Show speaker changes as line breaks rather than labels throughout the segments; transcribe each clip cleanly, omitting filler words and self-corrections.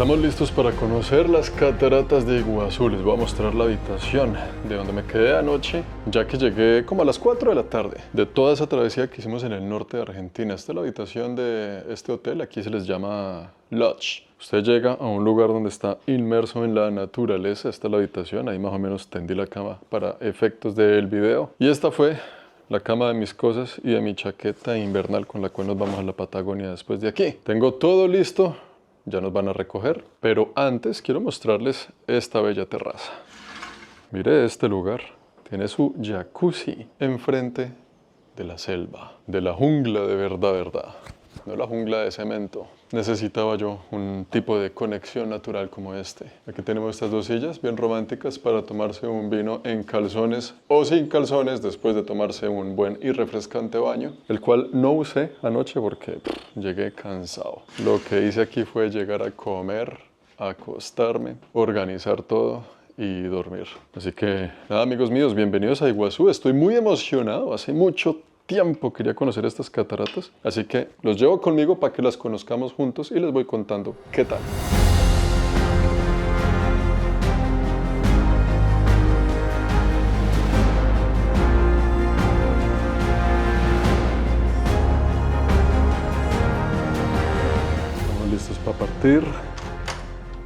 Estamos listos para conocer las cataratas de Iguazú. Les voy a mostrar la habitación de donde me quedé anoche, ya que llegué como a las 4 de la tarde de toda esa travesía que hicimos en el norte de Argentina. Esta es la habitación de este hotel, aquí se les llama Lodge. Usted llega a un lugar donde está inmerso en la naturaleza. Esta es la habitación, ahí más o menos tendí la cama para efectos del video. Y esta fue la cama de mis cosas y de mi chaqueta invernal con la cual nos vamos a la Patagonia después de aquí. Tengo todo listo. Ya nos van a recoger, pero antes quiero mostrarles esta bella terraza. Mire este lugar, tiene su jacuzzi enfrente de la selva, de la jungla de verdad, no la jungla de cemento. Necesitaba yo un tipo de conexión natural como este. Aquí tenemos estas dos sillas bien románticas para tomarse un vino en calzones o sin calzones después de tomarse un buen y refrescante baño, el cual no usé anoche porque llegué cansado. Lo que hice aquí fue llegar a comer, acostarme, organizar todo y dormir. Así que nada, amigos míos, bienvenidos a Iguazú. Estoy muy emocionado, hace mucho tiempo quería conocer estas cataratas, así que los llevo conmigo para que las conozcamos juntos y les voy contando qué tal. Estamos listos para partir.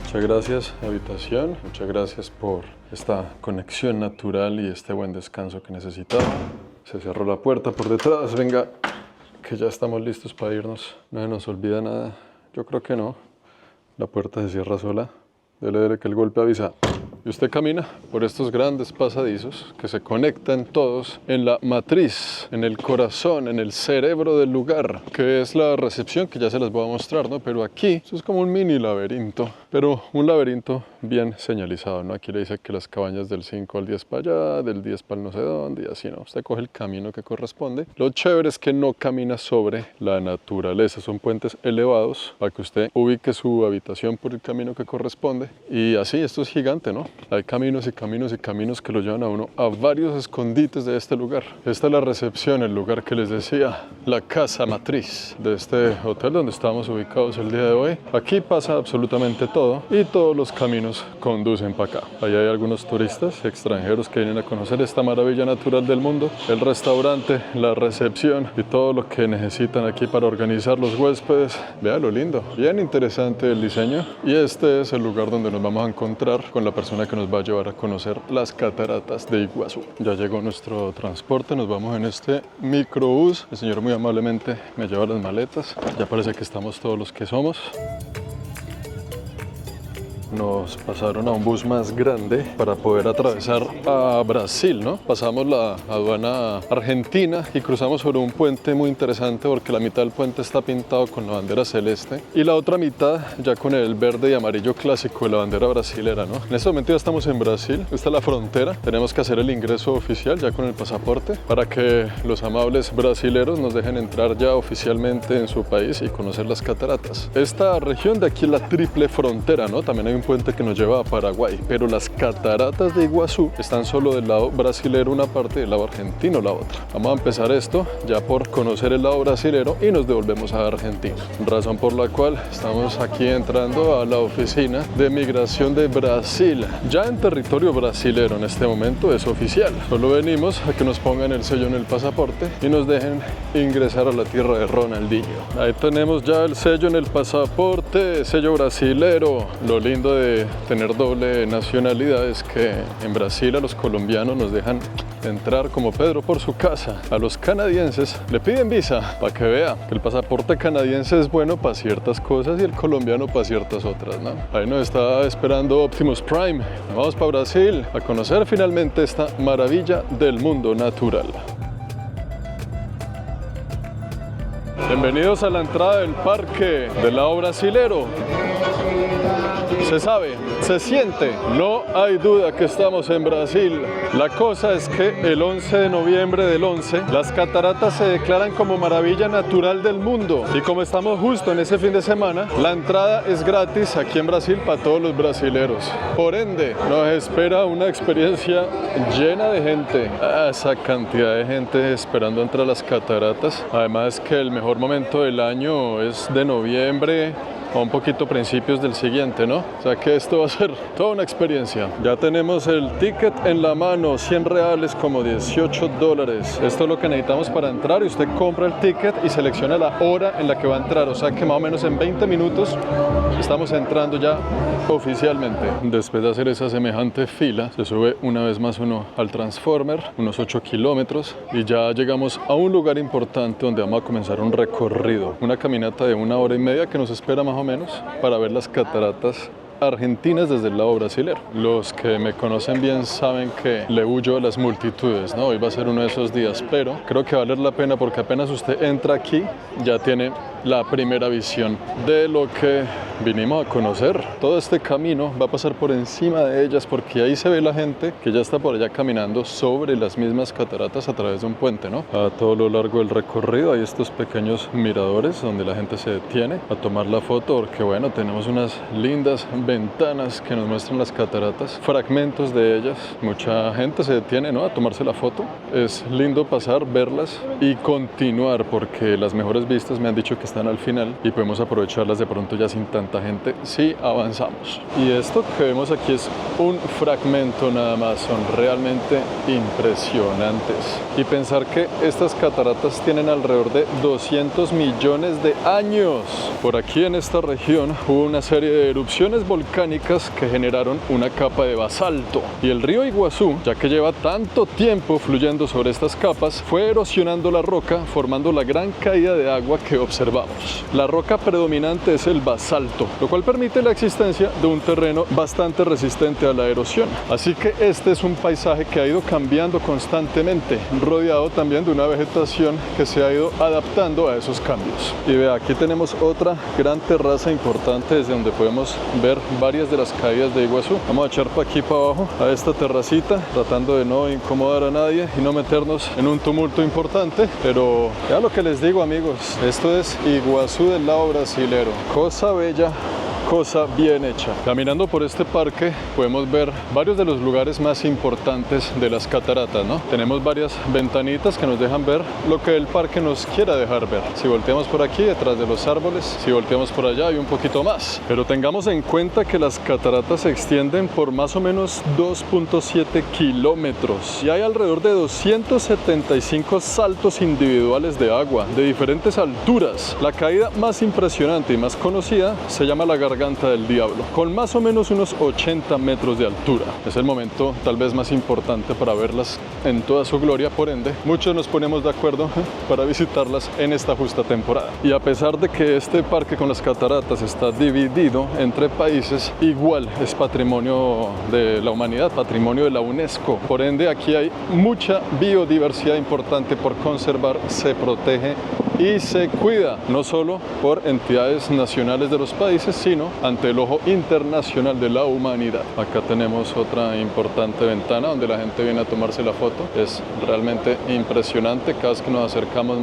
Muchas gracias, habitación. Muchas gracias por esta conexión natural y este buen descanso que necesitaba. Se cerró la puerta por detrás. Venga, que ya estamos listos para irnos. No se nos olvida nada. Yo creo que no. La puerta se cierra sola. Dele que el golpe avisa. Y usted camina por estos grandes pasadizos que se conectan todos en la matriz, en el corazón, en el cerebro del lugar, que es la recepción, que ya se las voy a mostrar, ¿no? Pero aquí, eso es como un mini laberinto, pero un laberinto bien señalizado, ¿no? Aquí le dice que las cabañas del 5 al 10 para allá, del 10 para el no sé dónde, y así, ¿no? Usted coge el camino que corresponde. Lo chévere es que no camina sobre la naturaleza, son puentes elevados para que usted ubique su habitación por el camino que corresponde. Y así, esto es gigante, ¿no? Hay caminos y caminos y caminos que lo llevan a uno a varios escondites de este lugar. Esta es la recepción, el lugar que les decía, la casa matriz de este hotel donde estamos ubicados el día de hoy. Aquí pasa absolutamente todo y todos los caminos conducen para acá. Allá hay algunos turistas extranjeros que vienen a conocer esta maravilla natural del mundo. El restaurante, la recepción y todo lo que necesitan aquí para organizar los huéspedes. Vea lo lindo, bien interesante el diseño. Y este es el lugar donde nos vamos a encontrar con la persona que nos va a llevar a conocer las cataratas de Iguazú. Ya llegó nuestro transporte, nos vamos en este microbús. El señor muy amablemente me lleva las maletas. Ya parece que estamos todos los que somos. Nos pasaron a un bus más grande para poder atravesar a Brasil, ¿no? Pasamos la aduana argentina y cruzamos sobre un puente muy interesante porque la mitad del puente está pintado con la bandera celeste y la otra mitad ya con el verde y amarillo clásico de la bandera brasilera, ¿no? En este momento ya estamos en Brasil, esta es la frontera, tenemos que hacer el ingreso oficial ya con el pasaporte para que los amables brasileros nos dejen entrar ya oficialmente en su país y conocer las cataratas. Esta región de aquí es la triple frontera, ¿no? También hay un puente que nos lleva a Paraguay, pero las cataratas de Iguazú están solo del lado brasilero una parte y del lado argentino la otra. Vamos a empezar esto ya por conocer el lado brasilero y nos devolvemos a Argentina, razón por la cual estamos aquí entrando a la oficina de migración de Brasil, ya en territorio brasilero. En este momento es oficial, solo venimos a que nos pongan el sello en el pasaporte y nos dejen ingresar a la tierra de Ronaldinho. Ahí tenemos ya el sello en el pasaporte, sello brasilero. Lo lindo de tener doble nacionalidad es que en Brasil a los colombianos nos dejan entrar como Pedro por su casa. A los canadienses le piden visa para que vea que el pasaporte canadiense es bueno para ciertas cosas y el colombiano para ciertas otras, ¿no? Ahí nos está esperando Optimus Prime. Vamos para Brasil a conocer finalmente esta maravilla del mundo natural. Bienvenidos a la entrada del parque del lado brasilero. Se sabe, se siente, no hay duda que estamos en Brasil. La cosa es que el 11 de noviembre del 11, las cataratas se declaran como maravilla natural del mundo. Y como estamos justo en ese fin de semana, la entrada es gratis aquí en Brasil para todos los brasileros. Por ende, nos espera una experiencia llena de gente. Esa cantidad de gente esperando entrar a las cataratas. Además que el mejor momento del año es de noviembre o un poquito principios del siguiente, ¿no? O sea que esto va a ser toda una experiencia. Ya tenemos el ticket en la mano, 100 reales, como $18. Esto es lo que necesitamos para entrar y usted compra el ticket y selecciona la hora en la que va a entrar. O sea que más o menos en 20 minutos estamos entrando ya oficialmente. Después de hacer esa semejante fila, se sube una vez más uno al Transformer, unos 8 kilómetros, y ya llegamos a un lugar importante donde vamos a comenzar un recorrido, una caminata de 1 hora y media que nos espera más o menos para ver las cataratas argentinas desde el lado brasilero. Los que me conocen bien saben que le huyo a las multitudes, ¿no? Hoy va a ser uno de esos días, pero creo que vale la pena porque apenas usted entra aquí ya tiene la primera visión de lo que vinimos a conocer. Todo este camino va a pasar por encima de ellas porque ahí se ve la gente que ya está por allá caminando sobre las mismas cataratas a través de un puente, ¿no? A todo lo largo del recorrido hay estos pequeños miradores donde la gente se detiene a tomar la foto porque, bueno, tenemos unas lindas ventanas que nos muestran las cataratas, fragmentos de ellas. Mucha gente se detiene, ¿no?, a tomarse la foto. Es lindo pasar, verlas y continuar porque las mejores vistas me han dicho que están al final y podemos aprovecharlas de pronto ya sin tanta gente si avanzamos. Y esto que vemos aquí es un fragmento nada más, son realmente impresionantes. Y pensar que estas cataratas tienen alrededor de 200 millones de años. Por aquí en esta región hubo una serie de erupciones volcánicas que generaron una capa de basalto. Y el río Iguazú, ya que lleva tanto tiempo fluyendo sobre estas capas, fue erosionando la roca, formando la gran caída de agua que observamos. La roca predominante es el basalto, lo cual permite la existencia de un terreno bastante resistente a la erosión. Así que este es un paisaje que ha ido cambiando constantemente, rodeado también de una vegetación que se ha ido adaptando a esos cambios. Y vea, aquí tenemos otra gran terraza importante desde donde podemos ver varias de las caídas de Iguazú. Vamos a echar para aquí para abajo a esta terracita, tratando de no incomodar a nadie y no meternos en un tumulto importante, pero ya lo que les digo, amigos, esto es Iguazú del lado brasilero, cosa bella, cosa bien hecha. Caminando por este parque podemos ver varios de los lugares más importantes de las cataratas, ¿no? Tenemos varias ventanitas que nos dejan ver lo que el parque nos quiera dejar ver. Si volteamos por aquí, detrás de los árboles, si volteamos por allá hay un poquito más. Pero tengamos en cuenta que las cataratas se extienden por más o menos 2.7 kilómetros y hay alrededor de 275 saltos individuales de agua de diferentes alturas. La caída más impresionante y más conocida se llama la Garganta del Diablo, con más o menos unos 80 metros de altura. Es el momento tal vez más importante para verlas en toda su gloria, por ende, muchos nos ponemos de acuerdo para visitarlas en esta justa temporada. Y a pesar de que este parque con las cataratas está dividido entre países, igual es patrimonio de la humanidad, patrimonio de la UNESCO. Por ende, aquí hay mucha biodiversidad importante por conservar, se protege y se cuida, no solo por entidades nacionales de los países, sino ante el ojo internacional de la humanidad. Acá tenemos otra importante ventana donde la gente viene a tomarse la foto. Es realmente impresionante, cada vez que nos acercamos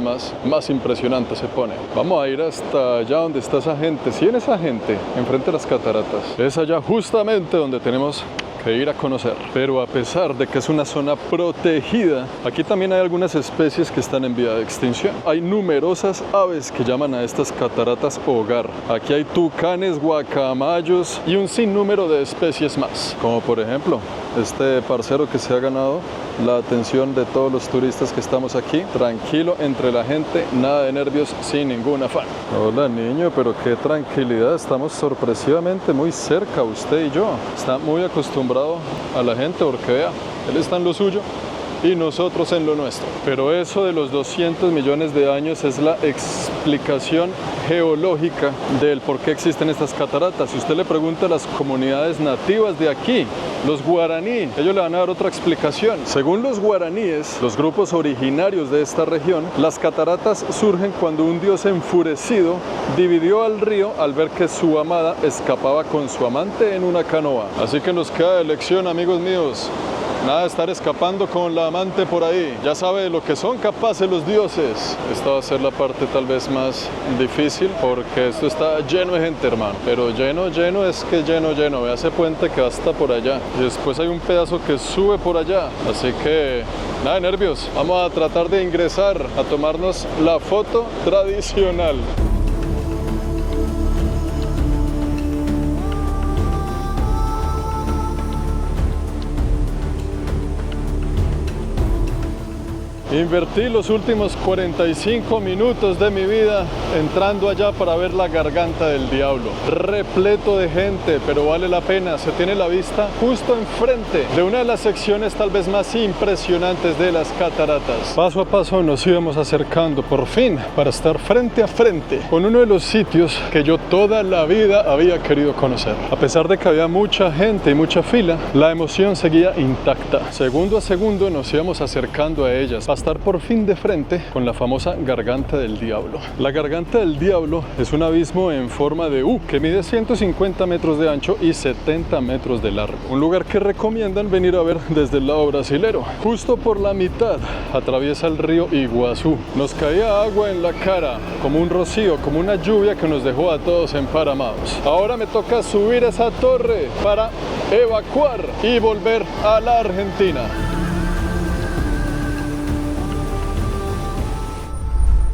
más impresionante se pone. Vamos a ir hasta allá donde está esa gente. ¿Sí ven esa gente? Enfrente de las cataratas. Es allá justamente donde tenemos que ir a conocer. Pero a pesar de que es una zona protegida, aquí también hay algunas especies que están en vía de extinción. Hay numerosas aves que llaman a estas cataratas hogar. Aquí hay tucanes, guacamayos y un sinnúmero de especies más, como por ejemplo este parcero que se ha ganado la atención de todos los turistas que estamos aquí. Tranquilo entre la gente, nada de nervios, sin ningún afán. Hola niño, pero qué tranquilidad, estamos sorpresivamente muy cerca usted y yo. Está muy acostumbrado a la gente porque vea, él está en lo suyo y nosotros en lo nuestro. Pero eso de los 200 millones de años es la explicación geológica del por qué existen estas cataratas. Si usted le pregunta a las comunidades nativas de aquí, los guaraní, ellos le van a dar otra explicación. Según los guaraníes, los grupos originarios de esta región, las cataratas surgen cuando un dios enfurecido dividió al río al ver que su amada escapaba con su amante en una canoa. Así que nos queda de lección, amigos míos. Nada de estar escapando con la amante por ahí. Ya sabe de lo que son capaces los dioses. Esta va a ser la parte tal vez más difícil porque esto está lleno de gente, hermano. Pero lleno es que lleno. Vea ese puente que va hasta por allá. Y después hay un pedazo que sube por allá. Así que nada de nervios. Vamos a tratar de ingresar a tomarnos la foto tradicional. Invertí los últimos 45 minutos de mi vida entrando allá para ver la Garganta del Diablo. Repleto de gente, pero vale la pena. Se tiene la vista justo enfrente de una de las secciones tal vez más impresionantes de las cataratas. Paso a paso nos íbamos acercando por fin para estar frente a frente con uno de los sitios que yo toda la vida había querido conocer. A pesar de que había mucha gente y mucha fila, la emoción seguía intacta. Segundo a segundo nos íbamos acercando a ellas para estar por fin de frente con la famosa Garganta del Diablo. La Garganta del Diablo es un abismo en forma de U que mide 150 metros de ancho y 70 metros de largo. Un lugar que recomiendan venir a ver desde el lado brasilero. Justo por la mitad atraviesa el río Iguazú. Nos caía agua en la cara, como un rocío, como una lluvia que nos dejó a todos emparamados. Ahora me toca subir esa torre para evacuar y volver a la Argentina.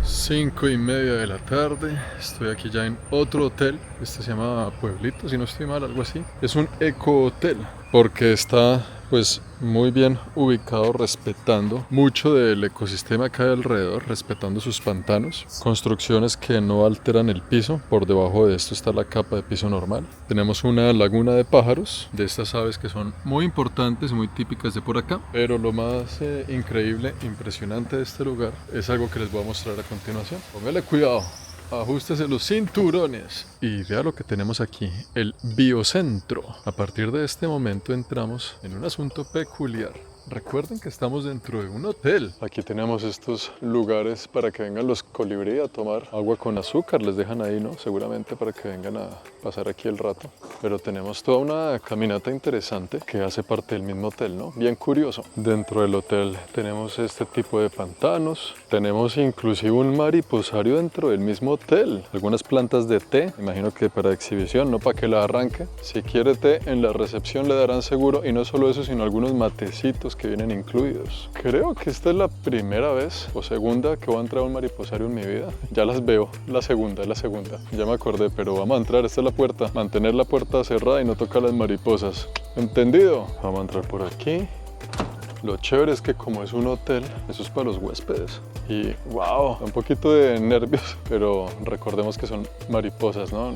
5:30 de la tarde, estoy aquí ya en otro hotel. Este se llama Pueblito, si no estoy mal, algo así. Es un eco-hotel porque está pues muy bien ubicado, respetando mucho del ecosistema que hay alrededor, respetando sus pantanos, construcciones que no alteran el piso. Por debajo de esto está la capa de piso normal. Tenemos una laguna de pájaros, de estas aves que son muy importantes, muy típicas de por acá. Pero lo más increíble, impresionante de este lugar es algo que les voy a mostrar a continuación. Póngale cuidado. Ajústese los cinturones y vea lo que tenemos aquí, el biocentro. A partir de este momento entramos en un asunto peculiar. Recuerden que estamos dentro de un hotel. Aquí tenemos estos lugares para que vengan los colibrí a tomar agua con azúcar. Les dejan ahí, ¿no? Seguramente para que vengan a pasar aquí el rato. Pero tenemos toda una caminata interesante que hace parte del mismo hotel, ¿no? Bien curioso. Dentro del hotel tenemos este tipo de pantanos. Tenemos inclusive un mariposario dentro del mismo hotel. Algunas plantas de té, imagino que para exhibición, no para que la arranque. Si quiere té, en la recepción le darán seguro. Y no solo eso, sino algunos matecitos que vienen incluidos. Creo que esta es la primera vez o segunda que voy a entrar a un mariposario en mi vida. Ya las veo, la segunda. Ya me acordé, pero vamos a entrar. Esta es la puerta. Mantener la puerta cerrada y no tocar las mariposas. ¿Entendido? Vamos a entrar por aquí. Lo chévere es que como es un hotel, eso es para los huéspedes. Y wow, un poquito de nervios, pero recordemos que son mariposas, ¿no?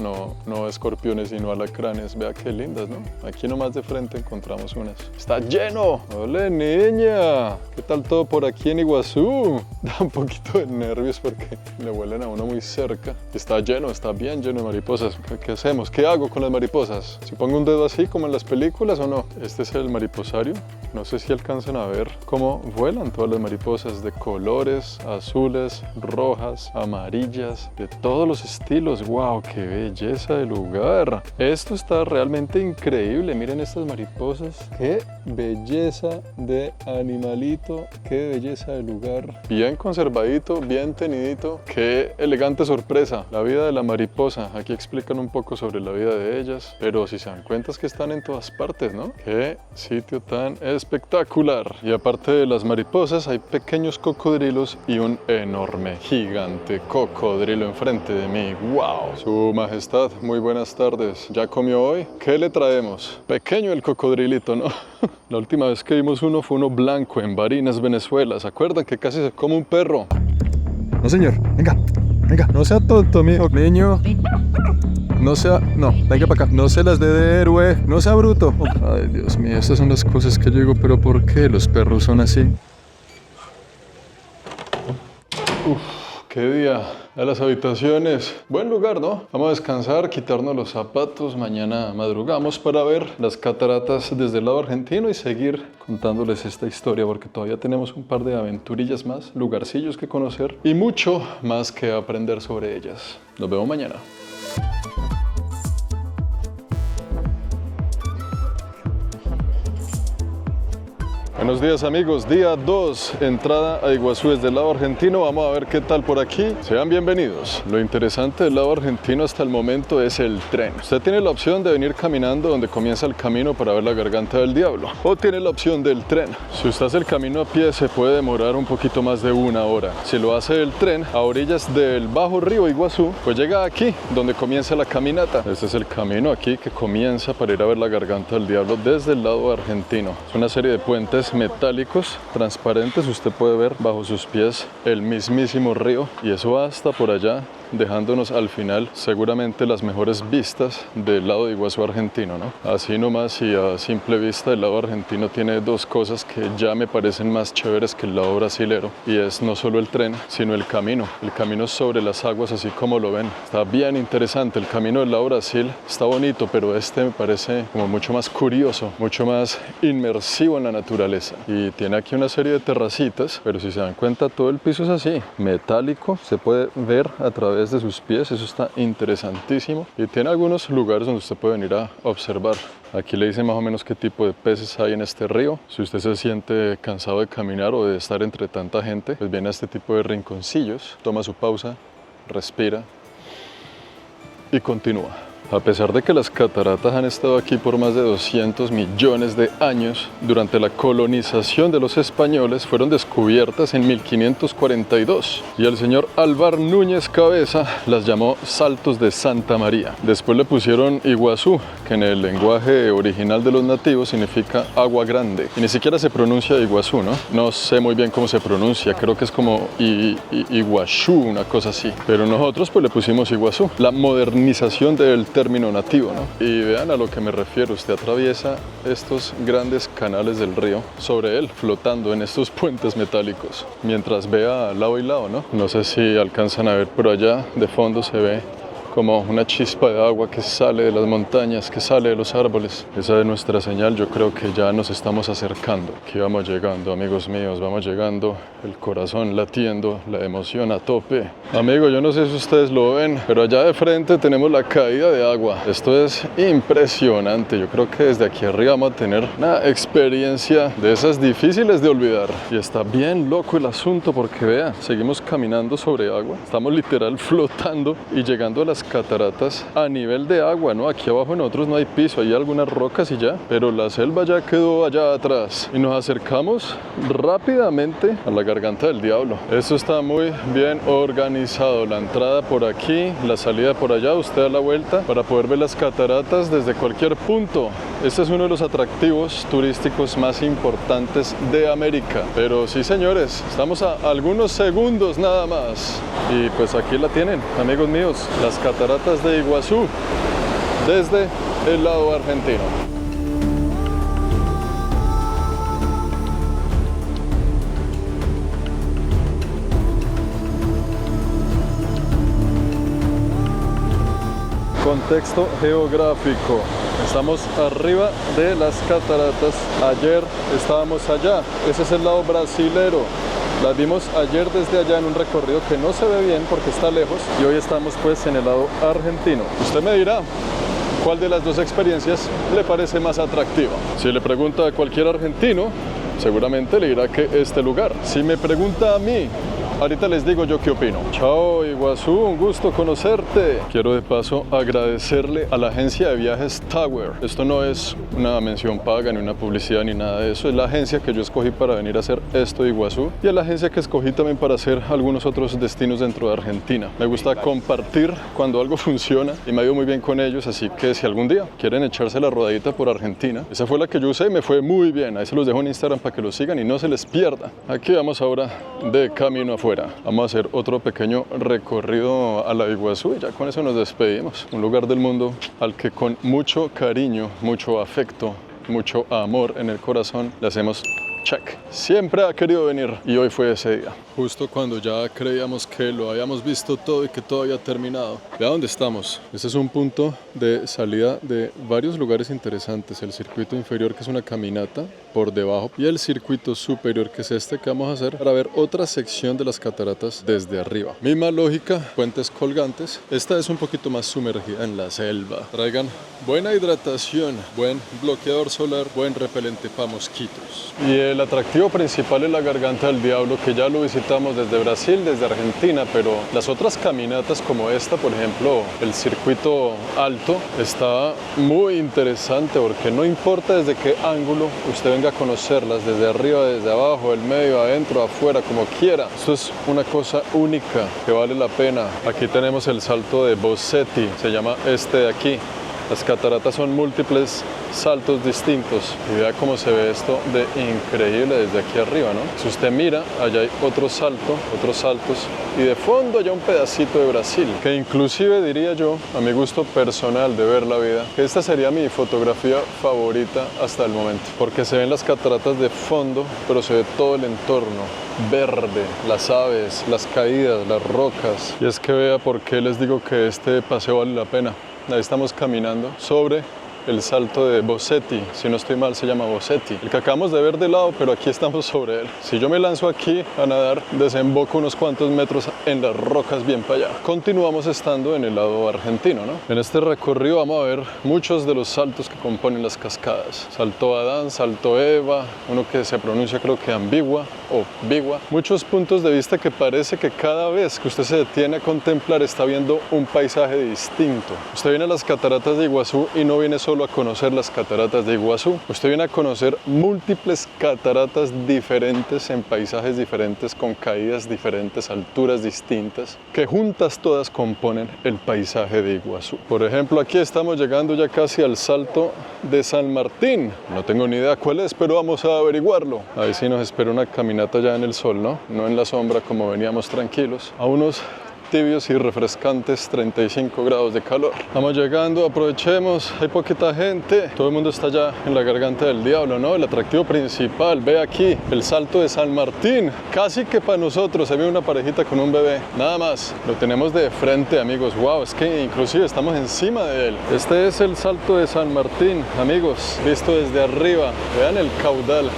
No escorpiones, sino alacranes. Vea qué lindas, ¿no? Aquí nomás de frente encontramos unas. ¡Está lleno! ¡Hola, niña! ¿Qué tal todo por aquí en Iguazú? Da un poquito de nervios porque le huelen a uno muy cerca. Está lleno, está bien lleno de mariposas. ¿Qué hacemos? ¿Qué hago con las mariposas? ¿Si pongo un dedo así como en las películas o no? Este es el mariposario. No sé si alcanzan a ver cómo vuelan todas las mariposas de colores, azules, rojas, amarillas, de todos los estilos. ¡Wow! ¡Qué belleza de lugar! Esto está realmente increíble. Miren estas mariposas. ¡Qué belleza de animalito! ¡Qué belleza de lugar! Bien conservadito, bien tenidito. ¡Qué elegante sorpresa! La vida de la mariposa. Aquí explican un poco sobre la vida de ellas. Pero si se dan cuenta es que están en todas partes, ¿no? ¡Qué sitio tan espectacular! Y aparte de las mariposas hay pequeños cocodrilos y un enorme, gigante cocodrilo enfrente de mí. ¡Wow! Su Majestad, muy buenas tardes. ¿Ya comió hoy? ¿Qué le traemos? Pequeño el cocodrilito, ¿no? La última vez que vimos uno fue uno blanco en Barinas, Venezuela. ¿Se acuerdan que casi se come un perro?
No, señor. Venga, no sea tonto, mijo. Niño. Venga para acá. No se las dé de héroe, no sea bruto.
Ay, Dios mío, estas son las cosas que yo digo, pero ¿por qué los perros son así? Uf, qué día. A las habitaciones. Buen lugar, ¿no? Vamos a descansar, quitarnos los zapatos. Mañana madrugamos para ver las cataratas desde el lado argentino y seguir contándoles esta historia porque todavía tenemos un par de aventurillas más, lugarcillos que conocer y mucho más que aprender sobre ellas. Nos vemos mañana. Buenos días amigos, día 2, entrada a Iguazú desde el lado argentino. Vamos a ver qué tal por aquí. Sean bienvenidos. Lo interesante del lado argentino hasta el momento es el tren. Usted tiene la opción de venir caminando donde comienza el camino para ver la Garganta del Diablo. O tiene la opción del tren. Si usted hace el camino a pie se puede demorar un poquito más de 1 hora. Si lo hace el tren a orillas del bajo río Iguazú, pues llega aquí donde comienza la caminata. Este es el camino aquí que comienza para ir a ver la Garganta del Diablo desde el lado argentino. Es una serie de puentes puentes metálicos transparentes. Usted puede ver bajo sus pies el mismísimo río y eso va hasta por allá, dejándonos al final seguramente las mejores vistas del lado de Iguazú argentino, ¿no? Así nomás y a simple vista el lado argentino tiene dos cosas que ya me parecen más chéveres que el lado brasilero, y es no solo el tren sino el camino sobre las aguas, así como lo ven. Está bien interesante. El camino del lado Brasil está bonito, pero este me parece como mucho más curioso, mucho más inmersivo en la naturaleza, y tiene aquí una serie de terracitas, pero si se dan cuenta todo el piso es así, metálico, se puede ver a través de sus pies. Eso está interesantísimo y tiene algunos lugares donde usted puede venir a observar. Aquí le dicen más o menos qué tipo de peces hay en este río. Si usted se siente cansado de caminar o de estar entre tanta gente, pues viene a este tipo de rinconcillos, toma su pausa, respira y continúa. A pesar de que las cataratas han estado aquí por más de 200 millones de años, durante la colonización de los españoles fueron descubiertas en 1542 y el señor Álvar Núñez Cabeza las llamó Saltos de Santa María. Después le pusieron Iguazú, que en el lenguaje original de los nativos significa agua grande, y ni siquiera se pronuncia Iguazú, ¿no? No sé muy bien cómo se pronuncia, creo que es como Iguazú, una cosa así, pero nosotros pues le pusimos Iguazú, la modernización del término nativo, ¿no? Y vean a lo que me refiero. Usted atraviesa estos grandes canales del río sobre él, flotando en estos puentes metálicos, mientras vea lado y lado, ¿no? No sé si alcanzan a ver, por allá de fondo se ve como una chispa de agua que sale de las montañas, que sale de los árboles. Esa es nuestra señal. Yo creo que ya nos estamos acercando. Aquí vamos llegando, amigos míos, vamos llegando. El corazón latiendo, la emoción a tope. Amigo, yo no sé si ustedes lo ven, pero allá de frente tenemos la caída de agua. Esto es impresionante. Yo creo que desde aquí arriba vamos a tener una experiencia de esas difíciles de olvidar. Y está bien loco el asunto porque vea, seguimos caminando sobre agua. Estamos literal flotando y llegando a las cataratas a nivel de agua, ¿no? Aquí abajo en otros no hay piso, hay algunas rocas y ya, pero la selva ya quedó allá atrás y nos acercamos rápidamente a la Garganta del Diablo. Esto está muy bien organizado, la entrada por aquí, la salida por allá, usted da la vuelta para poder ver las cataratas desde cualquier punto. Este es uno de los atractivos turísticos más importantes de América, pero sí, señores, estamos a algunos segundos nada más y pues aquí la tienen, amigos míos, las cataratas de Iguazú desde el lado argentino. Contexto geográfico. Estamos arriba de las cataratas. Ayer estábamos allá. Ese es el lado brasilero. Las vimos ayer desde allá en un recorrido que no se ve bien porque está lejos, y hoy estamos pues en el lado argentino. Usted me dirá cuál de las dos experiencias le parece más atractiva. Si le pregunta a cualquier argentino, seguramente le dirá que este lugar. Si me pregunta a mí, ahorita les digo yo qué opino. Chao Iguazú, un gusto conocerte. Quiero de paso agradecerle a la agencia de viajes Tower. Esto no es una mención paga ni una publicidad ni nada de eso. Es la agencia que yo escogí para venir a hacer esto de Iguazú, y es la agencia que escogí también para hacer algunos otros destinos dentro de Argentina. Me gusta compartir cuando algo funciona y me ha ido muy bien con ellos, así que si algún día quieren echarse la rodadita por Argentina, esa fue la que yo usé y me fue muy bien. Ahí se los dejo en Instagram para que lo sigan y no se les pierda. Aquí vamos ahora de camino afuera. Vamos a hacer otro pequeño recorrido a la Iguazú y ya con eso nos despedimos. Un lugar del mundo al que con mucho cariño, mucho afecto, mucho amor en el corazón le hacemos check. Siempre ha querido venir y hoy fue ese día. Justo cuando ya creíamos que lo habíamos visto todo y que todo había terminado. Vea dónde estamos. Este es un punto de salida de varios lugares interesantes. El circuito inferior, que es una caminata por debajo, y el circuito superior, que es este que vamos a hacer para ver otra sección de las cataratas desde arriba. Misma lógica, puentes colgantes. Esta es un poquito más sumergida en la selva. Traigan buena hidratación, buen bloqueador solar, buen repelente para mosquitos. Y el atractivo principal es la Garganta del Diablo, que ya lo visitamos desde Brasil, desde Argentina, pero las otras caminatas como esta, por ejemplo, el circuito alto, está muy interesante porque no importa desde qué ángulo usted venga a conocerlas, desde arriba, desde abajo, del medio, adentro, afuera, como quiera. Esto es una cosa única que vale la pena. Aquí tenemos el salto de Bossetti, se llama este de aquí. Las cataratas son múltiples saltos distintos y vea cómo se ve esto de increíble desde aquí arriba, ¿no? Si usted mira, allá hay otro salto, otros saltos y de fondo hay un pedacito de Brasil, que inclusive diría yo, a mi gusto personal de ver la vida, que esta sería mi fotografía favorita hasta el momento, porque se ven las cataratas de fondo, pero se ve todo el entorno verde, las aves, las caídas, las rocas. Y es que vea por qué les digo que este paseo vale la pena. Ahí estamos caminando sobre el salto de Bossetti, si no estoy mal se llama Bossetti, el que acabamos de ver de lado, pero aquí estamos sobre él. Si yo me lanzo aquí a nadar, desemboco unos cuantos metros en las rocas bien para allá. Continuamos estando en el lado argentino, ¿no? En este recorrido vamos a ver muchos de los saltos que componen las cascadas. Salto Adán, salto Eva, uno que se pronuncia creo que Ambigua o Bigua. Muchos puntos de vista que parece que cada vez que usted se detiene a contemplar está viendo un paisaje distinto. Usted viene a las cataratas de Iguazú y no viene solo a conocer las cataratas de Iguazú, usted viene a conocer múltiples cataratas diferentes en paisajes diferentes, con caídas diferentes, alturas distintas, que juntas todas componen el paisaje de Iguazú. Por ejemplo, aquí estamos llegando ya casi al salto de San Martín. No tengo ni idea cuál es, pero vamos a averiguarlo. Ahí sí nos espera una caminata ya en el sol, ¿no? No en la sombra como veníamos tranquilos, a unos tibios y refrescantes 35 grados de calor. Vamos llegando, aprovechemos, hay poquita gente, todo el mundo está ya en la garganta del diablo, ¿no? El atractivo principal, ve aquí, el salto de San Martín, casi que para nosotros, se ve una parejita con un bebé, nada más, lo tenemos de frente, amigos, wow, es que inclusive estamos encima de él. Este es el salto de San Martín, amigos, visto desde arriba, vean el caudal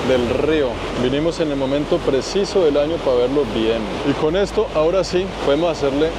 del río. Vinimos en el momento preciso del año para verlo bien. Y con esto, ahora sí, podemos hacerle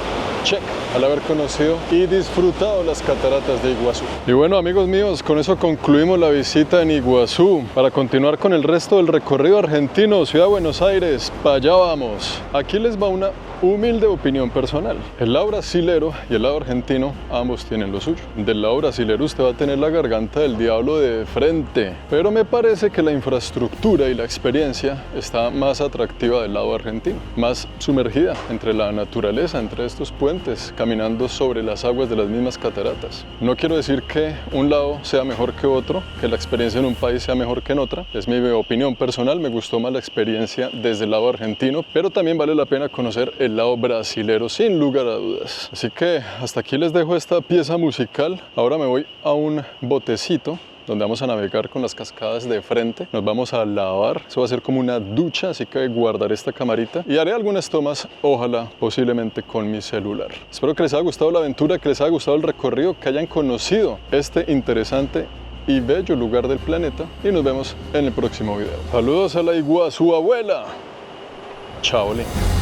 check al haber conocido y disfrutado las cataratas de Iguazú. Y bueno, amigos míos, con eso concluimos la visita en Iguazú. Para continuar con el resto del recorrido argentino, Ciudad de Buenos Aires, para allá vamos. Aquí les va una humilde opinión personal. El lado brasilero y el lado argentino, ambos tienen lo suyo. Del lado brasilero usted va a tener la garganta del diablo de frente, pero me parece que la infraestructura y la experiencia está más atractiva del lado argentino, más sumergida entre la naturaleza, entre estos puentes, caminando sobre las aguas de las mismas cataratas. No quiero decir que un lado sea mejor que otro, que la experiencia en un país sea mejor que en otra. Es mi opinión personal, me gustó más la experiencia desde el lado argentino, pero también vale la pena conocer el lado brasilero sin lugar a dudas. Así que hasta aquí les dejo esta pieza musical. Ahora me voy a un botecito donde vamos a navegar con las cascadas de frente. Nos vamos a lavar, eso va a ser como una ducha, así que guardaré esta camarita y haré algunas tomas, ojalá, posiblemente con mi celular. Espero que les haya gustado la aventura, que les haya gustado el recorrido, que hayan conocido este interesante y bello lugar del planeta y nos vemos en el próximo video. Saludos a la Iguazú abuela. Chao, Lin.